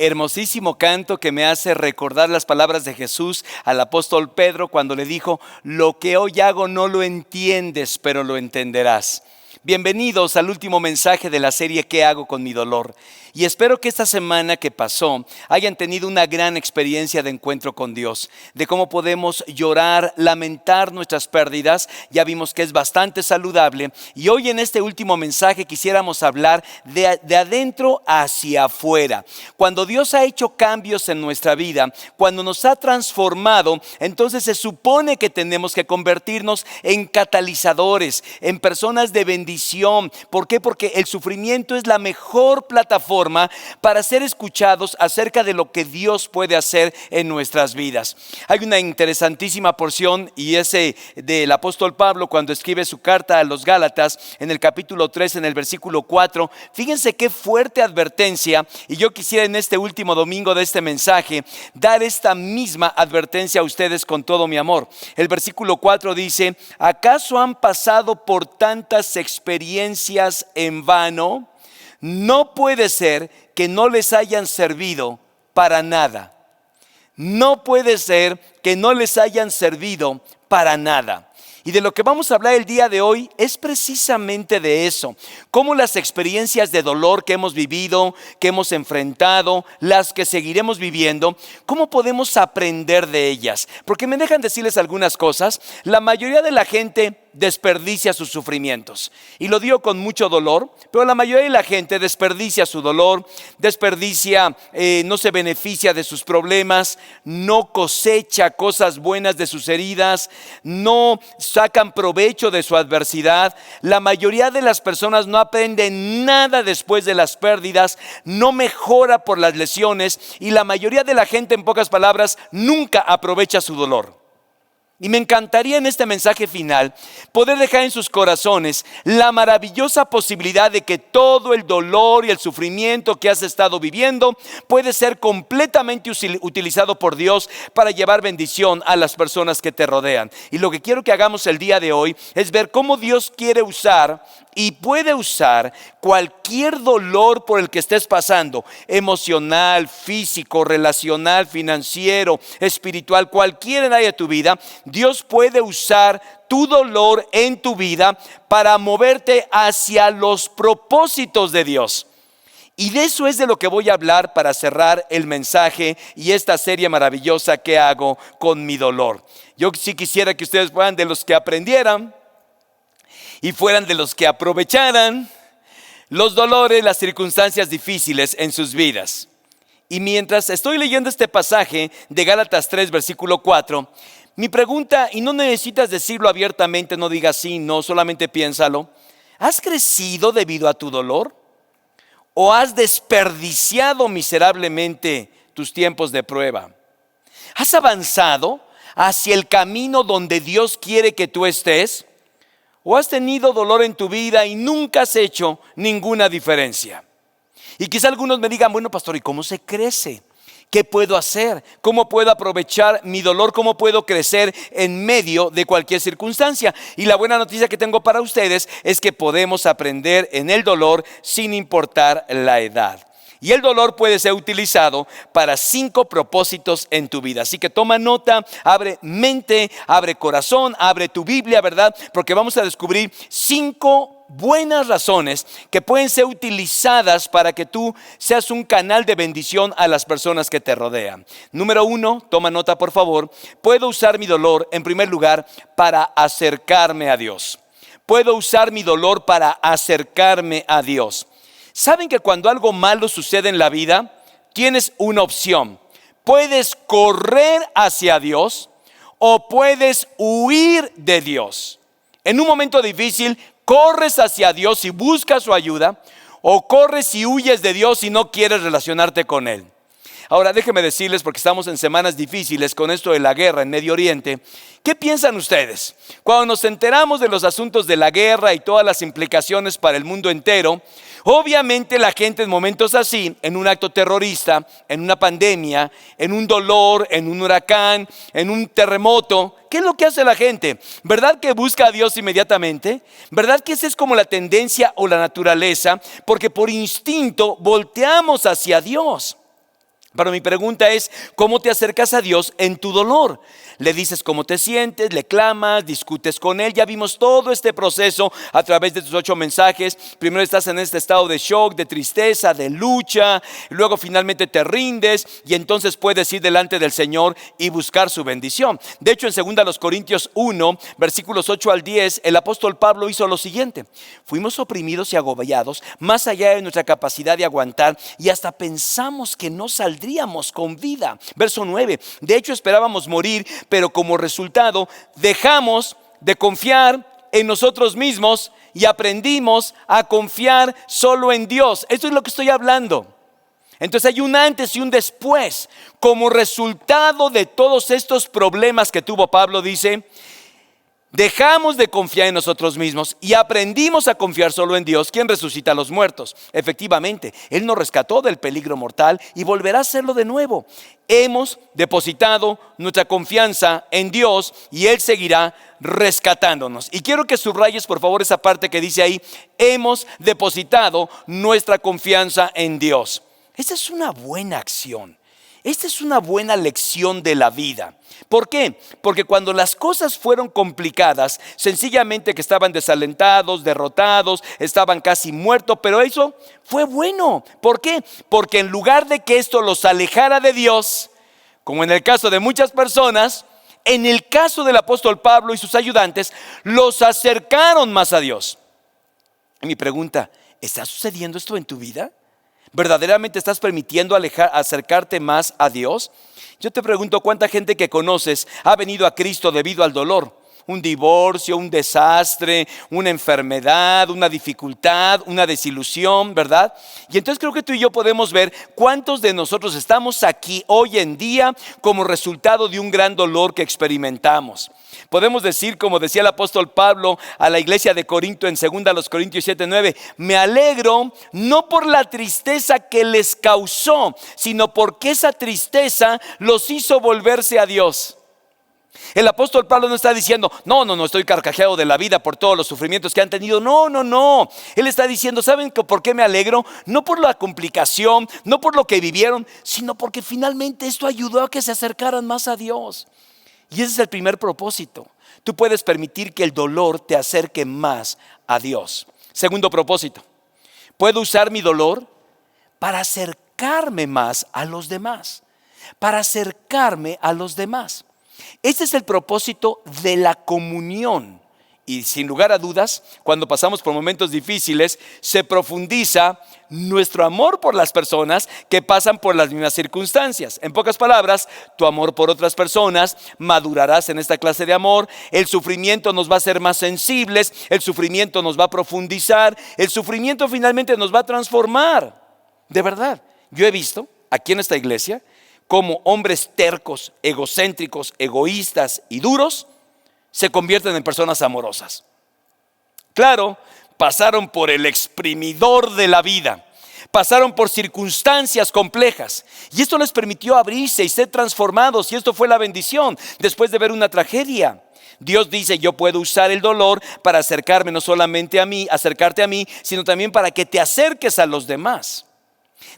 Hermosísimo canto que me hace recordar las palabras de Jesús al apóstol Pedro cuando le dijo: lo que hoy hago no lo entiendes, pero lo entenderás. Bienvenidos al último mensaje de la serie ¿Qué hago con mi dolor? Y espero que esta semana que pasó hayan tenido una gran experiencia de encuentro con Dios, de cómo podemos llorar, lamentar nuestras pérdidas. Ya vimos que es bastante saludable, y hoy en este último mensaje quisiéramos hablar de adentro hacia afuera. Cuando Dios ha hecho cambios en nuestra vida, cuando nos ha transformado, entonces se supone que tenemos que convertirnos en catalizadores, en personas de bendición. ¿Por qué? Porque el sufrimiento es la mejor plataforma para ser escuchados acerca de lo que Dios puede hacer en nuestras vidas. Hay una interesantísima porción, y es del apóstol Pablo cuando escribe su carta a los Gálatas en el capítulo 3, en el versículo 4. Fíjense qué fuerte advertencia, y yo quisiera en este último domingo de este mensaje dar esta misma advertencia a ustedes con todo mi amor. El versículo 4 dice: ¿acaso han pasado por tantas experiencias en vano? No puede ser que no les hayan servido para nada. No puede ser que no les hayan servido para nada. Y de lo que vamos a hablar el día de hoy es precisamente de eso. Cómo las experiencias de dolor que hemos vivido, que hemos enfrentado, las que seguiremos viviendo, cómo podemos aprender de ellas. Porque me dejan decirles algunas cosas. La mayoría de la gente desperdicia sus sufrimientos, y lo digo con mucho dolor, pero la mayoría de la gente desperdicia su dolor, no se beneficia de sus problemas, no cosecha cosas buenas de sus heridas, no sacan provecho de su adversidad. La mayoría de las personas no aprenden nada después de las pérdidas, no mejora por las lesiones, y la mayoría de la gente, en pocas palabras, nunca aprovecha su dolor. Y me encantaría en este mensaje final poder dejar en sus corazones la maravillosa posibilidad de que todo el dolor y el sufrimiento que has estado viviendo puede ser completamente utilizado por Dios para llevar bendición a las personas que te rodean. Y lo que quiero que hagamos el día de hoy es ver cómo Dios quiere usar y puede usar cualquier dolor por el que estés pasando, emocional, físico, relacional, financiero, espiritual, cualquier área de tu vida. Dios puede usar tu dolor en tu vida para moverte hacia los propósitos de Dios. Y de eso es de lo que voy a hablar para cerrar el mensaje y esta serie maravillosa que hago con mi dolor. Yo sí quisiera que ustedes fueran de los que aprendieran y fueran de los que aprovecharan los dolores, las circunstancias difíciles en sus vidas. Y mientras estoy leyendo este pasaje de Gálatas 3, versículo 4, mi pregunta, y no necesitas decirlo abiertamente, no digas sí, no, solamente piénsalo: ¿has crecido debido a tu dolor? ¿O has desperdiciado miserablemente tus tiempos de prueba? ¿Has avanzado hacia el camino donde Dios quiere que tú estés? ¿O has tenido dolor en tu vida y nunca has hecho ninguna diferencia? Y quizá algunos me digan: bueno, pastor, ¿y cómo se crece? ¿Qué puedo hacer? ¿Cómo puedo aprovechar mi dolor? ¿Cómo puedo crecer en medio de cualquier circunstancia? Y la buena noticia que tengo para ustedes es que podemos aprender en el dolor sin importar la edad. Y el dolor puede ser utilizado para 5 propósitos en tu vida. Así que toma nota, abre mente, abre corazón, abre tu Biblia, ¿verdad? Porque vamos a descubrir 5 buenas razones que pueden ser utilizadas para que tú seas un canal de bendición a las personas que te rodean. Número 1, toma nota por favor: puedo usar mi dolor en primer lugar para acercarme a Dios. Puedo usar mi dolor para acercarme a Dios. ¿Saben que cuando algo malo sucede en la vida, tienes una opción? Puedes correr hacia Dios o puedes huir de Dios. En un momento difícil, corres hacia Dios y buscas su ayuda, o corres y huyes de Dios y no quieres relacionarte con Él. Ahora déjenme decirles, porque estamos en semanas difíciles con esto de la guerra en Medio Oriente, ¿qué piensan ustedes? Cuando nos enteramos de los asuntos de la guerra y todas las implicaciones para el mundo entero, obviamente la gente en momentos así, en un acto terrorista, en una pandemia, en un dolor, en un huracán, en un terremoto, ¿qué es lo que hace la gente? ¿Verdad que busca a Dios inmediatamente? ¿Verdad que esa es como la tendencia o la naturaleza? Porque por instinto volteamos hacia Dios. Pero mi pregunta es, ¿cómo te acercas a Dios en tu dolor? Le dices cómo te sientes, le clamas, discutes con Él. Ya vimos todo este proceso a través de tus 8 mensajes. Primero estás en este estado de shock, de tristeza, de lucha. Luego finalmente te rindes y entonces puedes ir delante del Señor y buscar su bendición. De hecho, en 2 Corintios 1, versículos 8 al 10, el apóstol Pablo hizo lo siguiente. Fuimos oprimidos y agobiados más allá de nuestra capacidad de aguantar y hasta pensamos que no saldríamos con vida. Verso 9, de hecho esperábamos morir, pero como resultado dejamos de confiar en nosotros mismos y aprendimos a confiar solo en Dios. Esto es lo que estoy hablando. Entonces hay un antes y un después. Como resultado de todos estos problemas que tuvo Pablo, dice, dejamos de confiar en nosotros mismos y aprendimos a confiar solo en Dios, quien resucita a los muertos. Efectivamente, Él nos rescató del peligro mortal y volverá a hacerlo de nuevo. Hemos depositado nuestra confianza en Dios y Él seguirá rescatándonos. Y quiero que subrayes por favor esa parte que dice ahí, hemos depositado nuestra confianza en Dios. Esta es una buena acción. Esta es una buena lección de la vida. ¿Por qué? Porque cuando las cosas fueron complicadas, sencillamente que estaban desalentados, derrotados, estaban casi muertos, pero eso fue bueno. ¿Por qué? Porque en lugar de que esto los alejara de Dios, como en el caso de muchas personas, en el caso del apóstol Pablo y sus ayudantes, los acercaron más a Dios. Y mi pregunta, ¿está sucediendo esto en tu vida? ¿Verdaderamente estás permitiendo acercarte más a Dios? Yo te pregunto, ¿cuánta gente que conoces ha venido a Cristo debido al dolor? Un divorcio, un desastre, una enfermedad, una dificultad, una desilusión, ¿verdad? Y entonces creo que tú y yo podemos ver cuántos de nosotros estamos aquí hoy en día como resultado de un gran dolor que experimentamos. Podemos decir, como decía el apóstol Pablo a la iglesia de Corinto en 2 Corintios 7:9, me alegro no por la tristeza que les causó, sino porque esa tristeza los hizo volverse a Dios. El apóstol Pablo no está diciendo, no, estoy carcajeado de la vida por todos los sufrimientos que han tenido. No. Él está diciendo, ¿saben por qué me alegro? No por la complicación, no por lo que vivieron, sino porque finalmente esto ayudó a que se acercaran más a Dios. Y ese es el primer propósito. Tú puedes permitir que el dolor te acerque más a Dios. Segundo propósito, puedo usar mi dolor para acercarme más a los demás. Para acercarme a los demás. Este es el propósito de la comunión. Y sin lugar a dudas, cuando pasamos por momentos difíciles, se profundiza nuestro amor por las personas que pasan por las mismas circunstancias. En pocas palabras, tu amor por otras personas, madurarás en esta clase de amor. El sufrimiento nos va a hacer más sensibles, el sufrimiento nos va a profundizar, el sufrimiento finalmente nos va a transformar. De verdad, yo he visto aquí en esta iglesia cómo hombres tercos, egocéntricos, egoístas y duros se convierten en personas amorosas. Claro, pasaron por el exprimidor de la vida, pasaron por circunstancias complejas y esto les permitió abrirse y ser transformados, y esto fue la bendición después de ver una tragedia. Dios dice, yo puedo usar el dolor para acercarme no solamente a mí, acercarte a mí, sino también para que te acerques a los demás.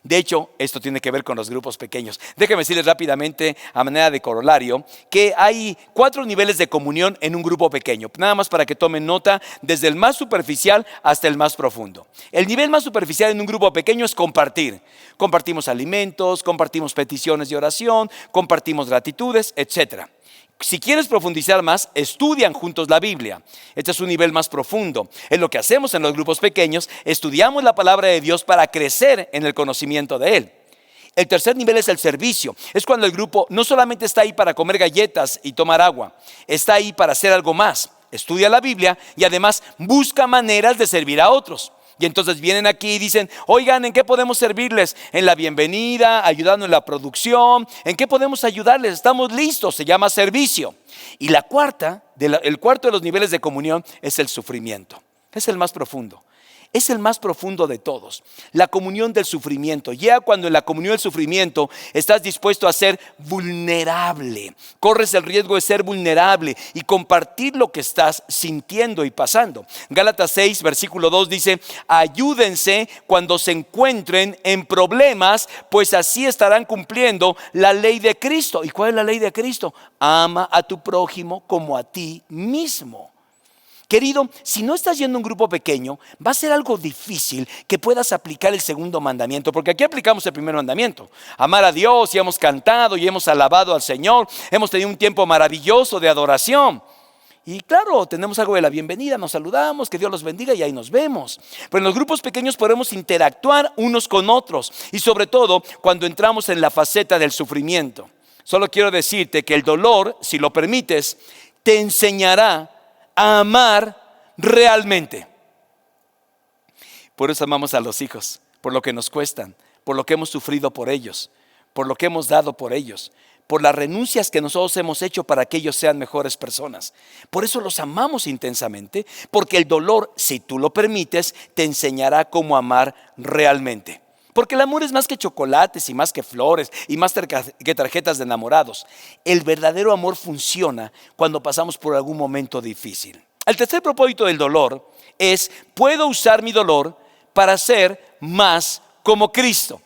De hecho, esto tiene que ver con los grupos pequeños. Déjenme decirles rápidamente, a manera de corolario, que hay 4 niveles de comunión en un grupo pequeño. Nada más para que tomen nota, desde el más superficial hasta el más profundo. El nivel más superficial en un grupo pequeño es compartir. Compartimos alimentos, compartimos peticiones de oración, compartimos gratitudes, etc. Si quieres profundizar más, estudian juntos la Biblia. Este es un nivel más profundo. Es lo que hacemos en los grupos pequeños. Estudiamos la palabra de Dios para crecer en el conocimiento de Él. El tercer nivel es el servicio. Es cuando el grupo no solamente está ahí para comer galletas y tomar agua, está ahí para hacer algo más. Estudia la Biblia y además busca maneras de servir a otros. Y entonces vienen aquí y dicen, oigan, ¿en qué podemos servirles? En la bienvenida, ayudando en la producción. ¿En qué podemos ayudarles? Estamos listos, se llama servicio. Y el cuarto de los niveles de comunión es el sufrimiento. Es el más profundo. es el más profundo de todos. La comunión del sufrimiento. Ya cuando en la comunión del sufrimiento estás dispuesto a ser vulnerable. Corres el riesgo de ser vulnerable y compartir lo que estás sintiendo y pasando. Gálatas 6, versículo 2 dice: ayúdense cuando se encuentren en problemas, pues así estarán cumpliendo la ley de Cristo. ¿Y cuál es la ley de Cristo? Ama a tu prójimo como a ti mismo. Querido, si no estás yendo a un grupo pequeño, va a ser algo difícil que puedas aplicar el segundo mandamiento, porque aquí aplicamos el primer mandamiento: amar a Dios, y hemos cantado y hemos alabado al Señor, hemos tenido un tiempo maravilloso de adoración. Y claro, tenemos algo de la bienvenida, nos saludamos, que Dios los bendiga y ahí nos vemos. Pero en los grupos pequeños podemos interactuar unos con otros, y sobre todo cuando entramos en la faceta del sufrimiento. Solo quiero decirte que el dolor, si lo permites, te enseñará a amar realmente. Por eso amamos a los hijos, por lo que nos cuestan, por lo que hemos sufrido por ellos, por lo que hemos dado por ellos, por las renuncias que nosotros hemos hecho para que ellos sean mejores personas. Por eso los amamos intensamente, porque el dolor, si tú lo permites, te enseñará cómo amar realmente. Porque el amor es más que chocolates y más que flores y más que tarjetas de enamorados. El verdadero amor funciona cuando pasamos por algún momento difícil. El tercer propósito del dolor es: puedo usar mi dolor para ser más como Cristo.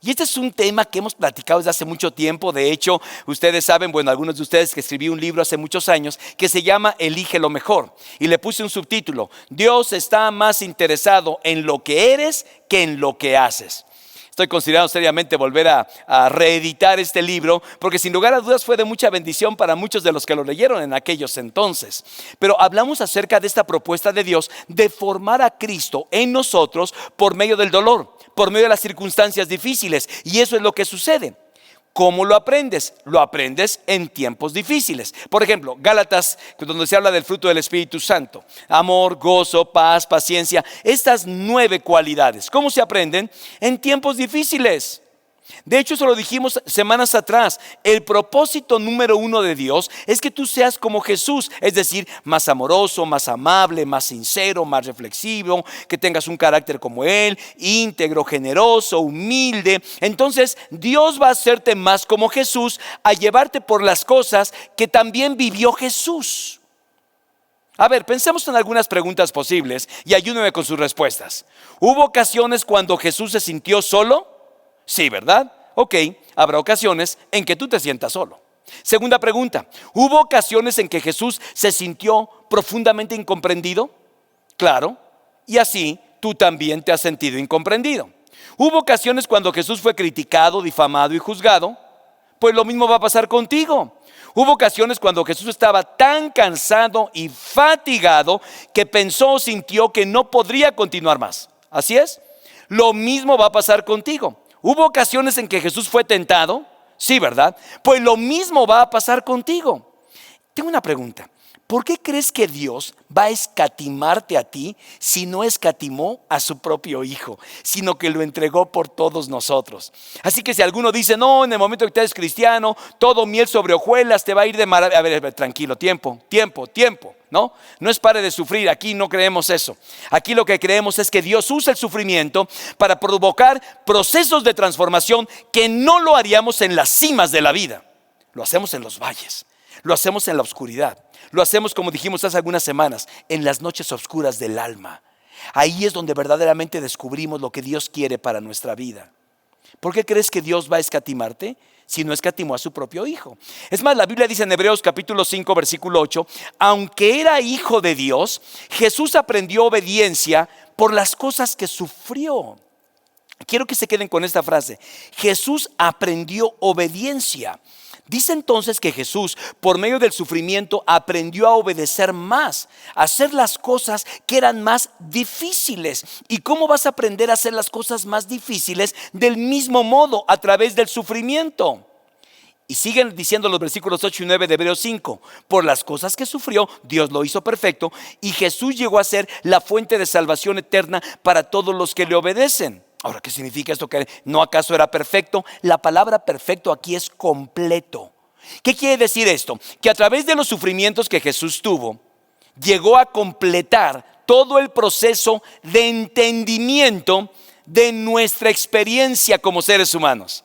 Y este es un tema que hemos platicado desde hace mucho tiempo. De hecho, ustedes saben, bueno, algunos de ustedes, que escribí un libro hace muchos años que se llama Elige lo mejor. Y le puse un subtítulo: Dios está más interesado en lo que eres que en lo que haces. Estoy considerando seriamente volver a reeditar este libro, porque sin lugar a dudas fue de mucha bendición para muchos de los que lo leyeron en aquellos entonces. Pero hablamos acerca de esta propuesta de Dios de formar a Cristo en nosotros por medio del dolor, por medio de las circunstancias difíciles. Y eso es lo que sucede. ¿Cómo lo aprendes? Lo aprendes en tiempos difíciles. Por ejemplo, Gálatas, donde se habla del fruto del Espíritu Santo: amor, gozo, paz, paciencia. Estas 9 cualidades, ¿cómo se aprenden? En tiempos difíciles. De hecho, eso lo dijimos semanas atrás. El propósito número 1 de Dios es que tú seas como Jesús, es decir, más amoroso, más amable, más sincero, más reflexivo, que tengas un carácter como Él, íntegro, generoso, humilde. Entonces, Dios va a hacerte más como Jesús, a llevarte por las cosas que también vivió Jesús. A ver, pensemos en algunas preguntas posibles y ayúdame con sus respuestas. ¿Hubo ocasiones cuando Jesús se sintió solo? Sí, ¿verdad? Ok, habrá ocasiones en que tú te sientas solo. Segunda pregunta: ¿hubo ocasiones en que Jesús se sintió profundamente incomprendido? Claro, y así tú también te has sentido incomprendido. ¿Hubo ocasiones cuando Jesús fue criticado, difamado y juzgado? Pues lo mismo va a pasar contigo. Hubo ocasiones cuando Jesús estaba tan cansado y fatigado que pensó o sintió que no podría continuar más. Así es, lo mismo va a pasar contigo. ¿Hubo ocasiones en que Jesús fue tentado? Sí, ¿verdad? Pues lo mismo va a pasar contigo. Tengo una pregunta: ¿por qué crees que Dios va a escatimarte a ti si no escatimó a su propio Hijo, sino que lo entregó por todos nosotros? Así que si alguno dice: no, en el momento que te eres cristiano, todo miel sobre hojuelas, te va a ir de maravilla. A ver, tranquilo, tiempo. No es pare de sufrir, aquí no creemos eso. Aquí lo que creemos es que Dios usa el sufrimiento para provocar procesos de transformación que no lo haríamos en las cimas de la vida. Lo hacemos en los valles, lo hacemos en la oscuridad, lo hacemos, como dijimos hace algunas semanas, en las noches oscuras del alma. Ahí es donde verdaderamente descubrimos lo que Dios quiere para nuestra vida. ¿Por qué crees que Dios va a escatimarte si no escatimó a su propio Hijo? Es más, la Biblia dice en Hebreos capítulo 5 versículo 8: aunque era hijo de Dios, Jesús aprendió obediencia por las cosas que sufrió. Quiero que se queden con esta frase: Jesús aprendió obediencia. Dice entonces que Jesús, por medio del sufrimiento, aprendió a obedecer más, a hacer las cosas que eran más difíciles. ¿Y cómo vas a aprender a hacer las cosas más difíciles? Del mismo modo, a través del sufrimiento. Y siguen diciendo los versículos 8 y 9 de Hebreos 5: por las cosas que sufrió, Dios lo hizo perfecto, y Jesús llegó a ser la fuente de salvación eterna para todos los que le obedecen. Ahora, ¿qué significa esto? ¿Que no acaso era perfecto? La palabra perfecto aquí es completo. ¿Qué quiere decir esto? Que a través de los sufrimientos que Jesús tuvo, llegó a completar todo el proceso de entendimiento de nuestra experiencia como seres humanos.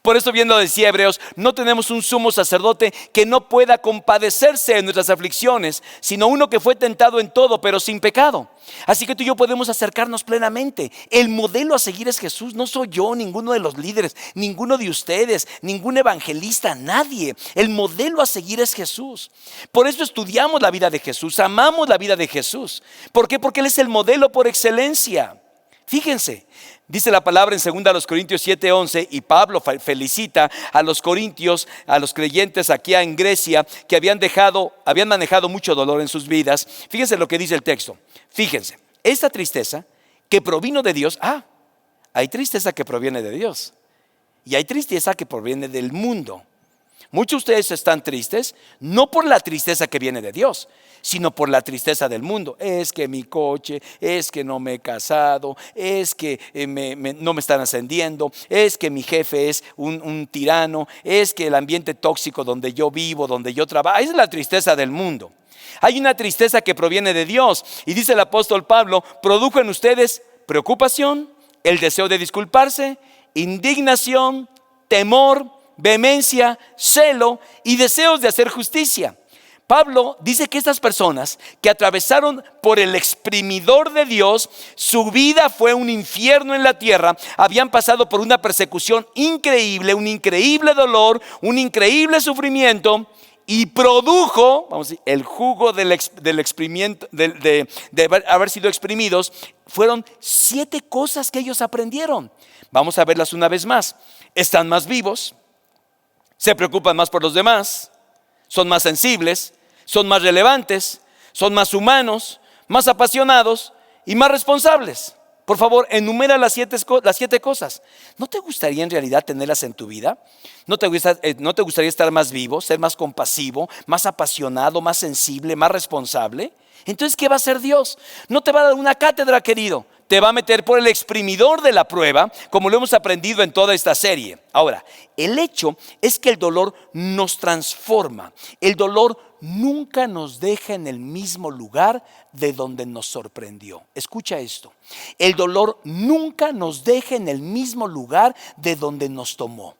Por eso, bien lo decía Hebreos, no tenemos un sumo sacerdote que no pueda compadecerse de nuestras aflicciones, sino uno que fue tentado en todo, pero sin pecado. Así que tú y yo podemos acercarnos plenamente. El modelo a seguir es Jesús. No soy yo, ninguno de los líderes, ninguno de ustedes, ningún evangelista, nadie. El modelo a seguir es Jesús. Por eso estudiamos la vida de Jesús, amamos la vida de Jesús. ¿Por qué? Porque Él es el modelo por excelencia. Fíjense, dice la palabra en 2 Corintios 7:11, y Pablo felicita a los corintios, a los creyentes aquí en Grecia, que habían manejado mucho dolor en sus vidas. Fíjense lo que dice el texto. Fíjense, esta tristeza que provino de Dios, hay tristeza que proviene de Dios y hay tristeza que proviene del mundo. Muchos de ustedes están tristes, no por la tristeza que viene de Dios, sino por la tristeza del mundo. Es que mi coche, es que no me he casado, es que no me están ascendiendo, es que mi jefe es un tirano, es que el ambiente tóxico donde yo vivo, donde yo trabajo, esa es la tristeza del mundo. Hay una tristeza que proviene de Dios, y dice el apóstol Pablo, produjo en ustedes preocupación, el deseo de disculparse, indignación, temor, vehemencia, celo y deseos de hacer justicia. Pablo dice que estas personas que atravesaron por el exprimidor de Dios, su vida fue un infierno en la tierra, habían pasado por una persecución increíble, un increíble dolor, un increíble sufrimiento, y produjo, vamos a decir, el jugo del exprimimiento, de haber sido exprimidos. Fueron 7 cosas que ellos aprendieron. Vamos a verlas una vez más. Están más vivos, se preocupan más por los demás, son más sensibles, son más relevantes, son más humanos, más apasionados y más responsables. Por favor, enumera las 7 cosas. ¿No te gustaría en realidad tenerlas en tu vida? ¿No te gustaría estar más vivo, ser más compasivo, más apasionado, más sensible, más responsable? Entonces, ¿qué va a hacer Dios? No te va a dar una cátedra, querido. Te va a meter por el exprimidor de la prueba, como lo hemos aprendido en toda esta serie. Ahora, el hecho es que el dolor nos transforma. El dolor nunca nos deja en el mismo lugar de donde nos sorprendió. Escucha esto. El dolor nunca nos deja en el mismo lugar de donde nos tomó.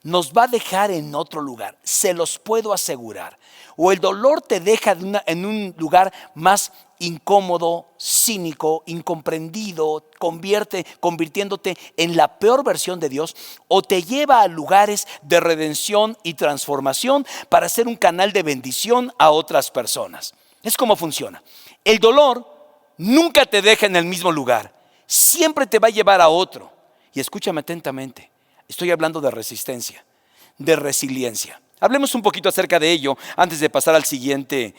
Nos va a dejar en otro lugar, se los puedo asegurar. O el dolor te deja en un lugar más incómodo, cínico, incomprendido, convirtiéndote en la peor versión de Dios, o te lleva a lugares de redención y transformación para ser un canal de bendición a otras personas. Es como funciona. El dolor nunca te deja en el mismo lugar, siempre te va a llevar a otro. Y escúchame atentamente. Estoy hablando de resistencia, de resiliencia. Hablemos un poquito acerca de ello antes de pasar al siguiente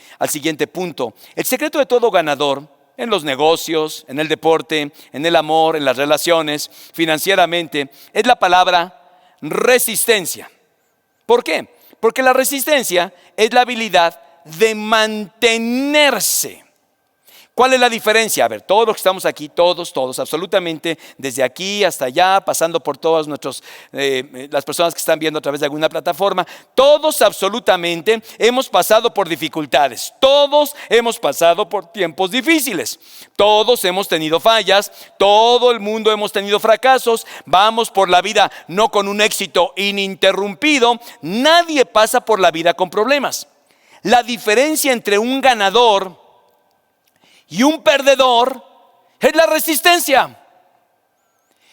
punto. El secreto de todo ganador en los negocios, en el deporte, en el amor, en las relaciones, financieramente, es la palabra resistencia. ¿Por qué? Porque la resistencia es la habilidad de mantenerse. ¿Cuál es la diferencia? A ver, todos los que estamos aquí, todos, absolutamente, desde aquí hasta allá, pasando por todas las personas que están viendo a través de alguna plataforma, todos absolutamente hemos pasado por dificultades, todos hemos pasado por tiempos difíciles, todos hemos tenido fallas, todo el mundo hemos tenido fracasos, vamos por la vida no con un éxito ininterrumpido, nadie pasa por la vida con problemas. La diferencia entre un ganador y un perdedor es la resistencia.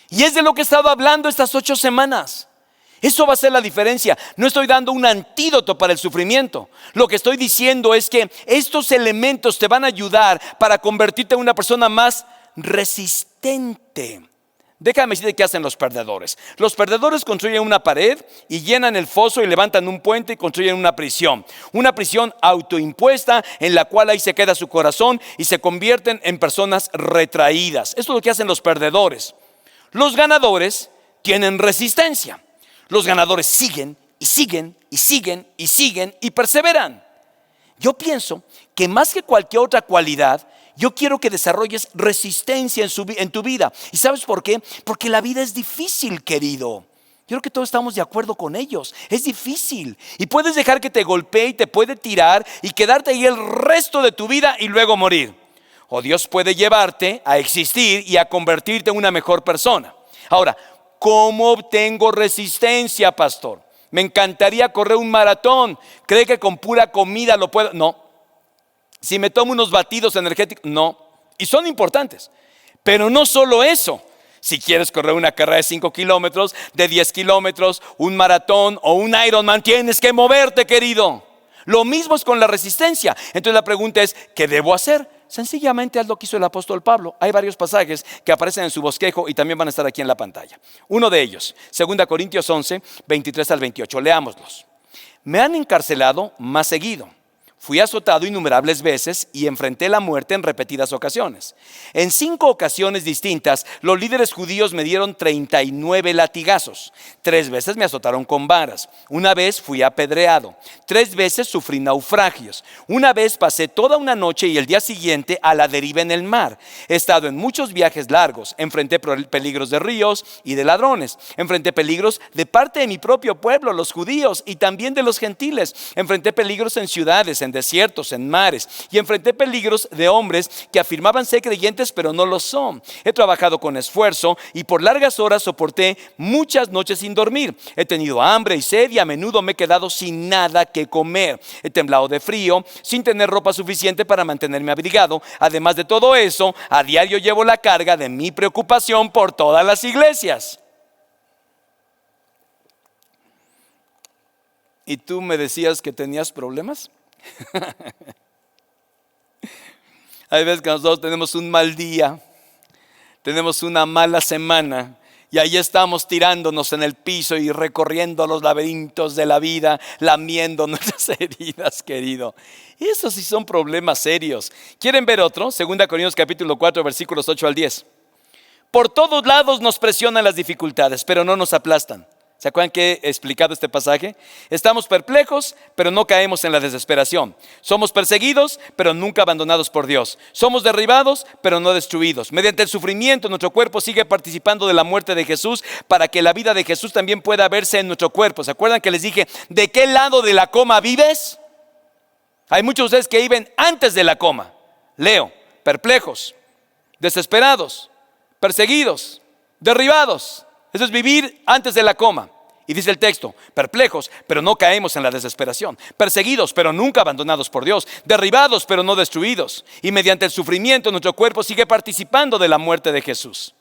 Y es de lo que he estado hablando estas 8 semanas. Eso va a ser la diferencia. No estoy dando un antídoto para el sufrimiento. Lo que estoy diciendo es que estos elementos te van a ayudar para convertirte en una persona más resistente. Déjame decirte qué hacen los perdedores. Los perdedores construyen una pared y llenan el foso y levantan un puente y construyen una prisión autoimpuesta en la cual ahí se queda su corazón y se convierten en personas retraídas. Esto es lo que hacen los perdedores. Los ganadores tienen resistencia. Los ganadores siguen y siguen y siguen y siguen y perseveran. Yo pienso que más que cualquier otra cualidad, yo quiero que desarrolles resistencia en tu vida. ¿Y sabes por qué? Porque la vida es difícil, querido. Yo creo que todos estamos de acuerdo con ellos. Es difícil. Y puedes dejar que te golpee y te puede tirar y quedarte ahí el resto de tu vida y luego morir. o Dios puede llevarte a existir y a convertirte en una mejor persona. Ahora, ¿cómo obtengo resistencia, pastor? Me encantaría correr un maratón. ¿Cree que con pura comida lo puedo? No. Si me tomo unos batidos energéticos, no. Y son importantes. Pero no solo eso. Si quieres correr una carrera de 5 kilómetros, de 10 kilómetros, un maratón o un Ironman, tienes que moverte, querido. Lo mismo es con la resistencia. Entonces la pregunta es, ¿qué debo hacer? Sencillamente haz lo que hizo el apóstol Pablo. Hay varios pasajes que aparecen en su bosquejo y también van a estar aquí en la pantalla. Uno de ellos, 2 Corintios 11, 23 al 28. Leámoslos. Me han encarcelado más seguido. Fui azotado innumerables veces y enfrenté la muerte en repetidas ocasiones. En 5 ocasiones distintas, los líderes judíos me dieron 39 latigazos. 3 veces me azotaron con varas. Una vez fui apedreado. 3 veces sufrí naufragios. Una vez pasé toda una noche y el día siguiente a la deriva en el mar. He estado en muchos viajes largos. Enfrenté peligros de ríos y de ladrones. Enfrenté peligros de parte de mi propio pueblo, los judíos, y también de los gentiles. Enfrenté peligros en ciudades, en desiertos, en mares, y enfrenté peligros de hombres que afirmaban ser creyentes pero no lo son. He trabajado con esfuerzo y por largas horas soporté muchas noches sin dormir. He tenido hambre y sed y a menudo me he quedado sin nada que comer. He temblado de frío sin tener ropa suficiente para mantenerme abrigado. Además de todo eso, a diario llevo la carga de mi preocupación por todas las iglesias. ¿Y tú me decías que tenías problemas? Hay veces que nosotros tenemos un mal día, tenemos una mala semana y ahí estamos tirándonos en el piso y recorriendo los laberintos de la vida, lamiendo nuestras heridas, querido. Esos sí son problemas serios. ¿Quieren ver otro? 2 Corintios capítulo 4 versículos 8 al 10. Por todos lados nos presionan las dificultades, pero no nos aplastan. ¿Se acuerdan que he explicado este pasaje? Estamos perplejos, pero no caemos en la desesperación. Somos perseguidos, pero nunca abandonados por Dios. Somos derribados, pero no destruidos. Mediante el sufrimiento, nuestro cuerpo sigue participando de la muerte de Jesús para que la vida de Jesús también pueda verse en nuestro cuerpo. ¿Se acuerdan que les dije, ¿de qué lado de la coma vives? Hay muchos de ustedes que viven antes de la coma. Leo, perplejos, desesperados, perseguidos, derribados. Eso es vivir antes de la coma. Y dice el texto, perplejos, pero no caemos en la desesperación. Perseguidos, pero nunca abandonados por Dios. Derribados, pero no destruidos. Y mediante el sufrimiento nuestro cuerpo sigue participando de la muerte de Jesús.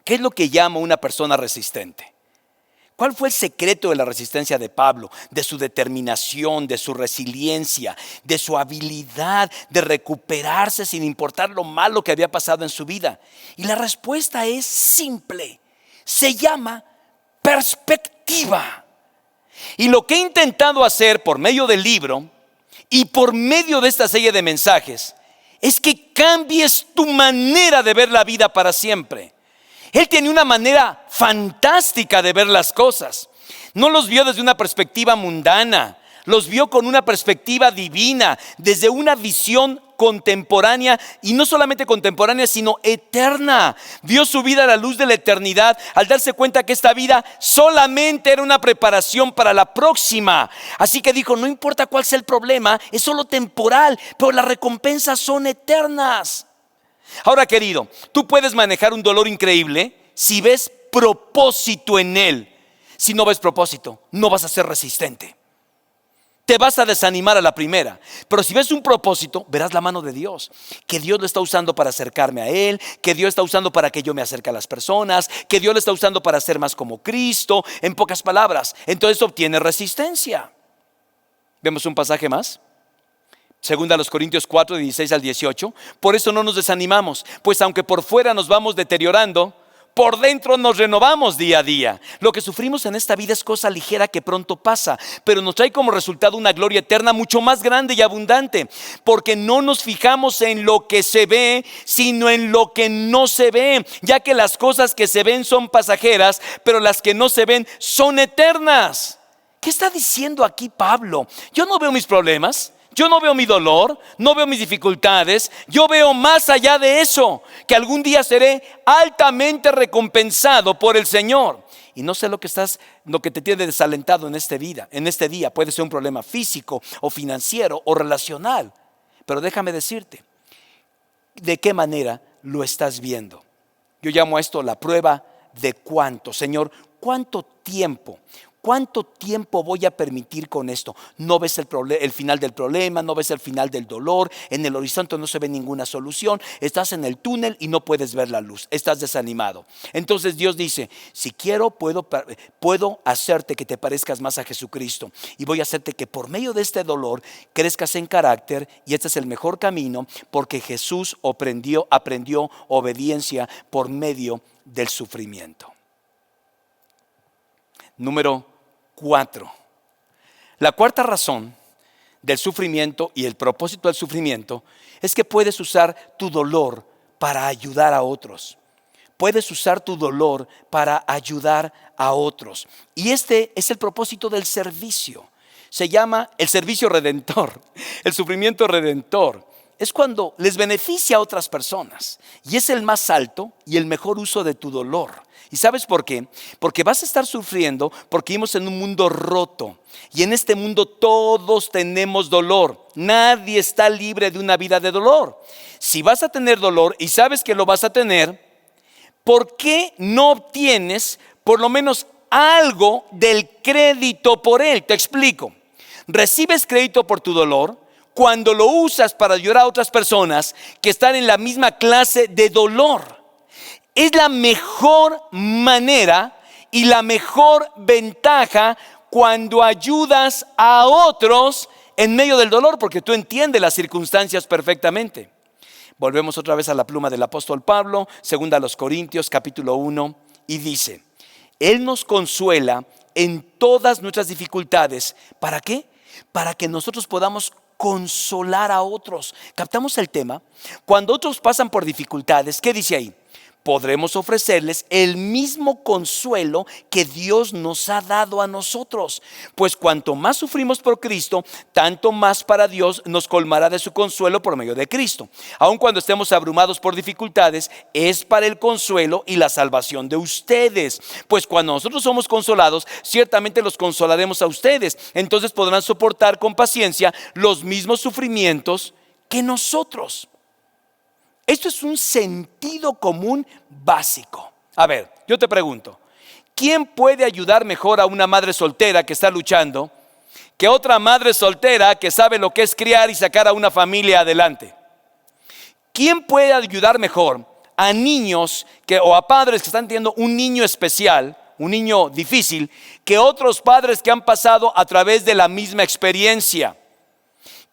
¿Qué es lo que llama una persona resistente? ¿Cuál fue el secreto de la resistencia de Pablo? De su determinación, de su resiliencia, de su habilidad de recuperarse sin importar lo malo que había pasado en su vida. Y la respuesta es simple. Se llama perspectiva. Y lo que he intentado hacer por medio del libro y por medio de esta serie de mensajes es que cambies tu manera de ver la vida para siempre. Él tenía una manera fantástica de ver las cosas. No los vio desde una perspectiva mundana, los vio con una perspectiva divina, desde una visión contemporánea, y no solamente contemporánea, sino eterna. Vio su vida a la luz de la eternidad al darse cuenta que esta vida solamente era una preparación para la próxima. Así que dijo, no importa cuál sea el problema, es solo temporal, pero las recompensas son eternas. Ahora, querido, tú puedes manejar un dolor increíble si ves propósito en él. Si no ves propósito, no vas a ser resistente. Te vas a desanimar a la primera. Pero si ves un propósito, verás la mano de Dios. Que Dios lo está usando para acercarme a Él. Que Dios está usando para que yo me acerque a las personas. Que Dios lo está usando para ser más como Cristo. En pocas palabras, entonces obtiene resistencia. ¿Vemos un pasaje más? 2 Corintios 4, 16 al 18. Por eso no nos desanimamos, pues aunque por fuera nos vamos deteriorando, por dentro nos renovamos día a día. Lo que sufrimos en esta vida es cosa ligera que pronto pasa, pero nos trae como resultado una gloria eterna mucho más grande y abundante, porque no nos fijamos en lo que se ve, sino en lo que no se ve, ya que las cosas que se ven son pasajeras, pero las que no se ven son eternas. ¿Qué está diciendo aquí Pablo? Yo no veo mis problemas. Yo no veo mi dolor, no veo mis dificultades. Yo veo más allá de eso, que algún día seré altamente recompensado por el Señor. Y no sé lo que te tiene desalentado en este día. Puede ser un problema físico o financiero o relacional. Pero déjame decirte, ¿de qué manera lo estás viendo? Yo llamo a esto la prueba de cuánto. Señor, ¿cuánto tiempo voy a permitir con esto? No ves el final del problema, no ves el final del dolor, en el horizonte no se ve ninguna solución, estás en el túnel y no puedes ver la luz, estás desanimado. Entonces Dios dice, si quiero puedo hacerte que te parezcas más a Jesucristo y voy a hacerte que por medio de este dolor crezcas en carácter, y este es el mejor camino, porque Jesús aprendió obediencia por medio del sufrimiento. Número 4. La cuarta razón del sufrimiento y el propósito del sufrimiento es que puedes usar tu dolor para ayudar a otros. Puedes usar tu dolor para ayudar a otros. Y este es el propósito del servicio. Se llama el servicio redentor, el sufrimiento redentor. Es cuando les beneficia a otras personas, y es el más alto y el mejor uso de tu dolor. ¿Y sabes por qué? Porque vas a estar sufriendo porque vivimos en un mundo roto, y en este mundo todos tenemos dolor. Nadie está libre de una vida de dolor. Si vas a tener dolor y sabes que lo vas a tener, ¿por qué no obtienes por lo menos algo del crédito por él? Te explico. Recibes crédito por tu dolor cuando lo usas para ayudar a otras personas que están en la misma clase de dolor. Es la mejor manera y la mejor ventaja cuando ayudas a otros en medio del dolor, porque tú entiendes las circunstancias perfectamente. Volvemos otra vez a la pluma del apóstol Pablo, segunda a los Corintios, capítulo 1, y dice: Él nos consuela en todas nuestras dificultades. ¿Para qué? Para que nosotros podamos consolar a otros. ¿Captamos el tema? Cuando otros pasan por dificultades, ¿qué dice ahí? Podremos ofrecerles el mismo consuelo que Dios nos ha dado a nosotros. Pues cuanto más sufrimos por Cristo, tanto más para Dios nos colmará de su consuelo por medio de Cristo. Aun cuando estemos abrumados por dificultades, es para el consuelo y la salvación de ustedes. Pues cuando nosotros somos consolados, ciertamente los consolaremos a ustedes. Entonces podrán soportar con paciencia los mismos sufrimientos que nosotros. Esto es un sentido común básico. A ver, yo te pregunto, ¿quién puede ayudar mejor a una madre soltera que está luchando que otra madre soltera que sabe lo que es criar y sacar a una familia adelante? ¿Quién puede ayudar mejor a niños o a padres que están teniendo un niño especial, un niño difícil, que otros padres que han pasado a través de la misma experiencia?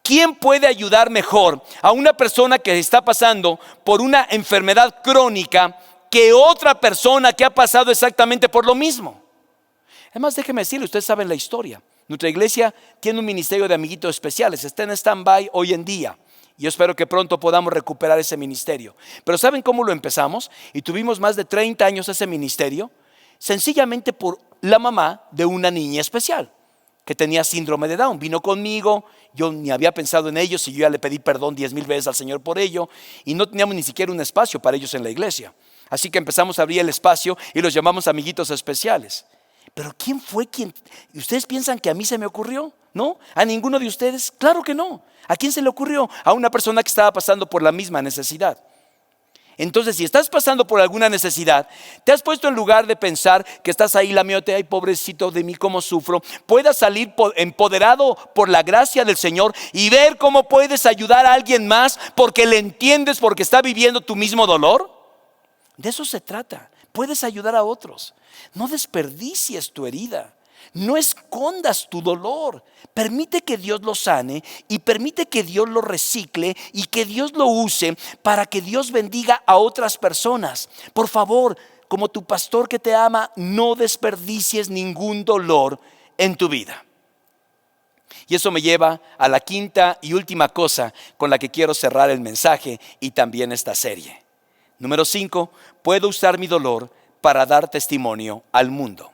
¿Quién puede ayudar mejor a una persona que está pasando por una enfermedad crónica que otra persona que ha pasado exactamente por lo mismo? Además, déjeme decirle, ustedes saben la historia. Nuestra iglesia tiene un ministerio de amiguitos especiales, está en stand-by hoy en día. Y yo espero que pronto podamos recuperar ese ministerio. Pero ¿saben cómo lo empezamos? Y tuvimos más de 30 años ese ministerio, sencillamente por la mamá de una niña especial que tenía síndrome de Down. Vino conmigo, yo ni había pensado en ellos y yo ya le pedí perdón 10,000 veces al Señor por ello, y no teníamos ni siquiera un espacio para ellos en la iglesia. Así que empezamos a abrir el espacio y los llamamos amiguitos especiales. Pero ¿quién fue quien? ¿Ustedes piensan que a mí se me ocurrió? ¿No? ¿A ninguno de ustedes? Claro que no. ¿A quién se le ocurrió? A una persona que estaba pasando por la misma necesidad. Entonces, si estás pasando por alguna necesidad, te has puesto en lugar de pensar que estás ahí lamiéndote, ay pobrecito de mí, cómo sufro, puedas salir empoderado por la gracia del Señor y ver cómo puedes ayudar a alguien más porque le entiendes, porque está viviendo tu mismo dolor. De eso se trata. Puedes ayudar a otros. No desperdicies tu herida. No escondas tu dolor. Permite que Dios lo sane y permite que Dios lo recicle y que Dios lo use para que Dios bendiga a otras personas. Por favor, como tu pastor que te ama, no desperdicies ningún dolor en tu vida. Y eso me lleva a la quinta y última cosa con la que quiero cerrar el mensaje y también esta serie. Número 5, puedo usar mi dolor para dar testimonio al mundo.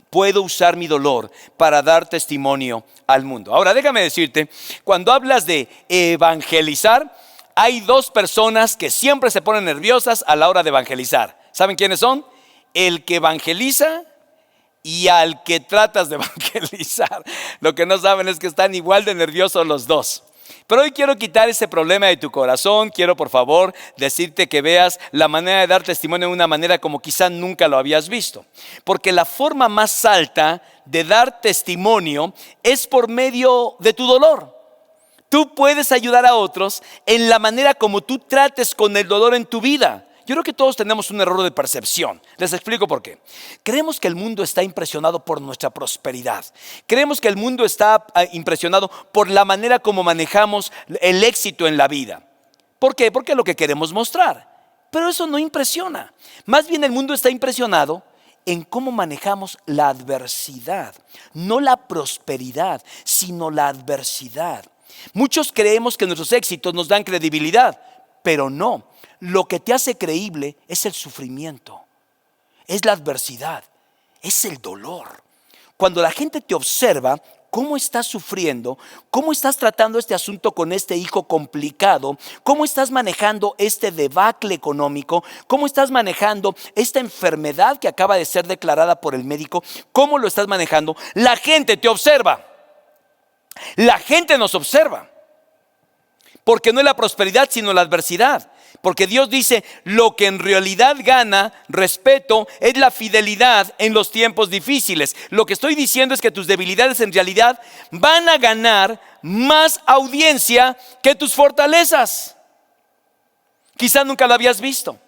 Puedo usar mi dolor para dar testimonio al mundo. Ahora déjame decirte, cuando hablas de evangelizar, hay dos personas que siempre se ponen nerviosas a la hora de evangelizar. ¿Saben quiénes son? El que evangeliza y al que tratas de evangelizar. Lo que no saben es que están igual de nerviosos los dos. Pero hoy quiero quitar ese problema de tu corazón. Quiero, por favor, decirte que veas la manera de dar testimonio de una manera como quizá nunca lo habías visto. Porque la forma más alta de dar testimonio es por medio de tu dolor. Tú puedes ayudar a otros en la manera como tú trates con el dolor en tu vida. Yo creo que todos tenemos un error de percepción. Les explico por qué. Creemos que el mundo está impresionado por nuestra prosperidad. Creemos que el mundo está impresionado por la manera como manejamos el éxito en la vida. ¿Por qué? Porque es lo que queremos mostrar. Pero eso no impresiona. Más bien el mundo está impresionado en cómo manejamos la adversidad. No la prosperidad, sino la adversidad. Muchos creemos que nuestros éxitos nos dan credibilidad, pero no. Lo que te hace creíble es el sufrimiento, es la adversidad, es el dolor. Cuando la gente te observa cómo estás sufriendo, cómo estás tratando este asunto con este hijo complicado, cómo estás manejando este debacle económico, cómo estás manejando esta enfermedad que acaba de ser declarada por el médico, cómo lo estás manejando, la gente te observa. La gente nos observa. Porque no es la prosperidad, sino la adversidad. Porque Dios dice, lo que en realidad gana respeto es la fidelidad en los tiempos difíciles. Lo que estoy diciendo es que tus debilidades en realidad van a ganar más audiencia que tus fortalezas. Quizás nunca lo habías visto.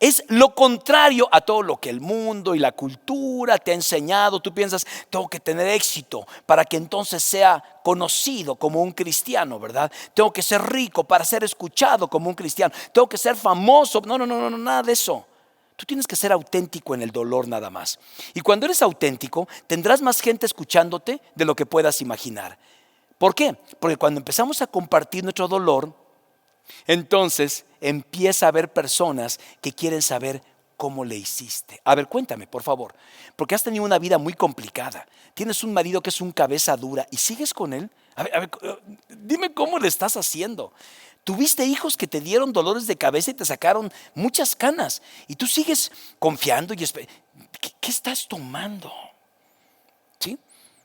Es lo contrario a todo lo que el mundo y la cultura te ha enseñado. Tú piensas, tengo que tener éxito para que entonces sea conocido como un cristiano, ¿verdad? Tengo que ser rico para ser escuchado como un cristiano. Tengo que ser famoso. No, nada de eso. Tú tienes que ser auténtico en el dolor nada más. Y cuando eres auténtico, tendrás más gente escuchándote de lo que puedas imaginar. ¿Por qué? Porque cuando empezamos a compartir nuestro dolor, entonces empieza a haber personas que quieren saber cómo le hiciste. A ver, cuéntame, por favor, porque has tenido una vida muy complicada. Tienes un marido que es un cabeza dura y sigues con él. A ver, dime cómo le estás haciendo. Tuviste hijos que te dieron dolores de cabeza y te sacaron muchas canas. Y tú sigues confiando y ¿Qué estás tomando? ¿Sí?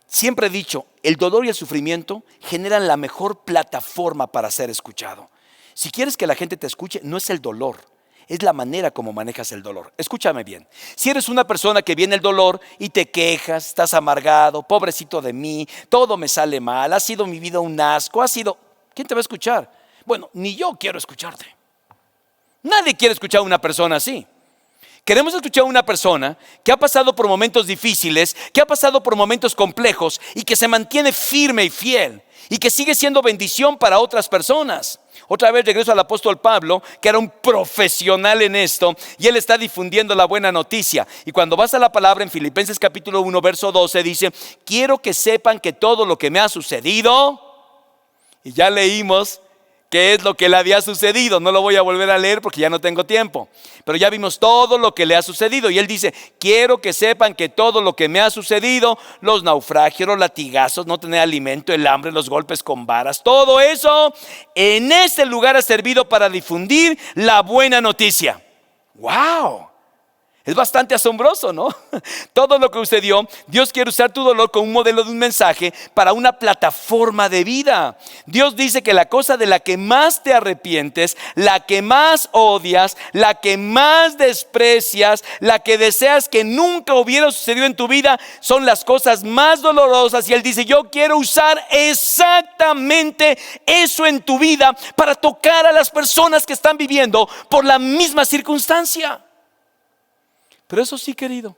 Siempre he dicho, el dolor y el sufrimiento generan la mejor plataforma para ser escuchado. Si quieres que la gente te escuche, no es el dolor, es la manera como manejas el dolor. Escúchame bien. Si eres una persona que viene el dolor y te quejas, estás amargado, pobrecito de mí, todo me sale mal, ha sido mi vida un asco, ¿quién te va a escuchar? Bueno, ni yo quiero escucharte. Nadie quiere escuchar a una persona así. Queremos escuchar a una persona que ha pasado por momentos difíciles, que ha pasado por momentos complejos y que se mantiene firme y fiel y que sigue siendo bendición para otras personas. Otra vez regreso al apóstol Pablo, que era un profesional en esto, y él está difundiendo la buena noticia. Y cuando vas a la palabra en Filipenses capítulo 1, verso 12, dice, quiero que sepan que todo lo que me ha sucedido, y ya leímos qué es lo que le había sucedido. No lo voy a volver a leer porque ya no tengo tiempo. Pero ya vimos todo lo que le ha sucedido. Y él dice, quiero que sepan que todo lo que me ha sucedido, los naufragios, los latigazos, no tener alimento, el hambre, los golpes con varas, todo eso en este lugar ha servido para difundir la buena noticia. ¡Wow! Es bastante asombroso, ¿no? Todo lo que sucedió, Dios quiere usar tu dolor como un modelo de un mensaje para una plataforma de vida. Dios dice que la cosa de la que más te arrepientes, la que más odias, la que más desprecias, la que deseas que nunca hubiera sucedido en tu vida, son las cosas más dolorosas. Y Él dice, yo quiero usar exactamente eso en tu vida para tocar a las personas que están viviendo por la misma circunstancia. Pero eso sí, querido,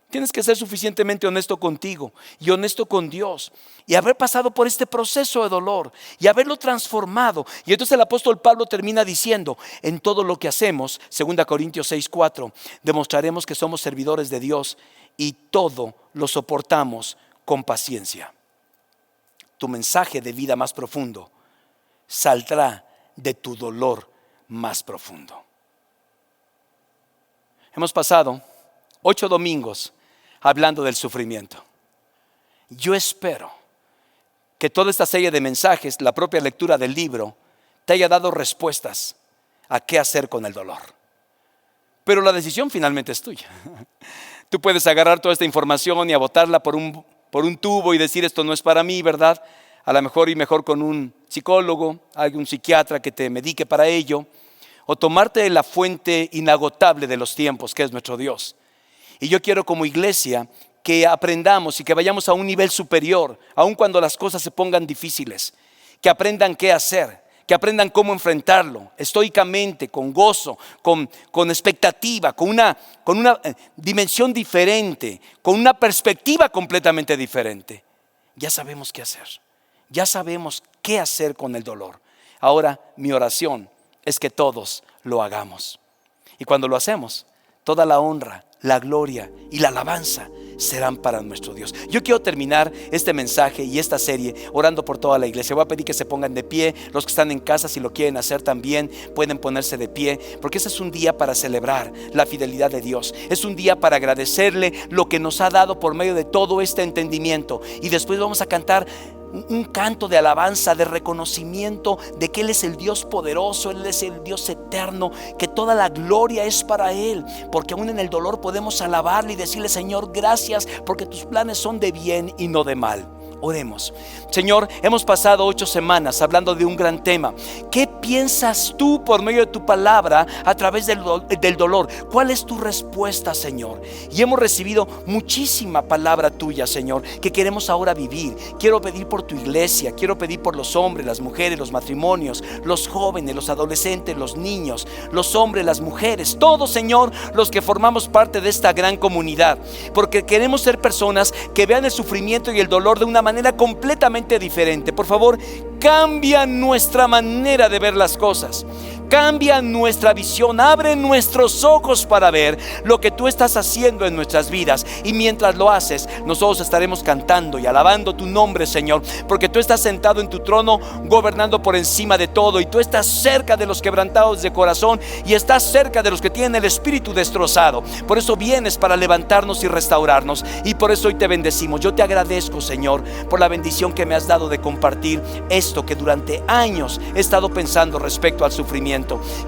tienes que ser suficientemente honesto contigo y honesto con Dios y haber pasado por este proceso de dolor y haberlo transformado. Y entonces el apóstol Pablo termina diciendo, en todo lo que hacemos, 2 Corintios 6:4, demostraremos que somos servidores de Dios y todo lo soportamos con paciencia. Tu mensaje de vida más profundo saldrá de tu dolor más profundo. Hemos pasado 8 domingos hablando del sufrimiento. Yo espero que toda esta serie de mensajes, la propia lectura del libro, te haya dado respuestas a qué hacer con el dolor. Pero la decisión finalmente es tuya. Tú puedes agarrar toda esta información y botarla por un tubo y decir, esto no es para mí, ¿verdad? a lo mejor y mejor con un psicólogo, algún psiquiatra que te medique para ello, o tomarte de la fuente inagotable de los tiempos, que es nuestro Dios. Y yo quiero como iglesia que aprendamos y que vayamos a un nivel superior, aun cuando las cosas se pongan difíciles, que aprendan qué hacer, que aprendan cómo enfrentarlo, estoicamente, con gozo, con expectativa, con una dimensión diferente, con una perspectiva completamente diferente. Ya sabemos qué hacer, ya sabemos qué hacer con el dolor. Ahora mi oración es que todos lo hagamos. Y cuando lo hacemos, toda la honra, la gloria y la alabanza serán para nuestro Dios. Yo quiero terminar este mensaje y esta serie orando por toda la iglesia. Voy a pedir que se pongan de pie. Los que están en casa, si lo quieren hacer también, pueden ponerse de pie, porque ese es un día para celebrar la fidelidad de Dios. Es un día para agradecerle lo que nos ha dado por medio de todo este entendimiento. Y después vamos a cantar un canto de alabanza, de reconocimiento de que Él es el Dios poderoso, Él es el Dios eterno, que toda la gloria es para Él, porque aún en el dolor podemos alabarle y decirle: Señor, gracias, porque tus planes son de bien y no de mal. Oremos. Señor, hemos pasado 8 semanas hablando de un gran tema. ¿Qué piensas tú por medio de tu palabra a través del dolor? ¿Cuál es tu respuesta, Señor? Y hemos recibido muchísima palabra tuya, Señor, que queremos ahora vivir. Quiero pedir por tu iglesia, quiero pedir por los hombres, las mujeres, los matrimonios, los jóvenes, los adolescentes, los niños, los hombres, las mujeres, todos, Señor, los que formamos parte de esta gran comunidad, porque queremos ser personas que vean el sufrimiento y el dolor de una manera completamente diferente. Por favor, cambia nuestra manera de ver las cosas, cambia nuestra visión, abre nuestros ojos para ver lo que tú estás haciendo en nuestras vidas. Y mientras lo haces, nosotros estaremos cantando y alabando tu nombre, Señor, porque tú estás sentado en tu trono, gobernando por encima de todo, y tú estás cerca de los quebrantados de corazón y estás cerca de los que tienen el espíritu destrozado. Por eso vienes para levantarnos y restaurarnos, y por eso hoy te bendecimos. Yo te agradezco, Señor, por la bendición que me has dado de compartir esto que durante años he estado pensando respecto al sufrimiento.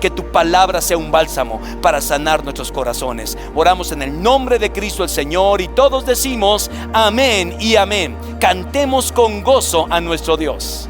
Que tu palabra sea un bálsamo para sanar nuestros corazones. Oramos en el nombre de Cristo el Señor, y todos decimos amén y amén. Cantemos con gozo a nuestro Dios.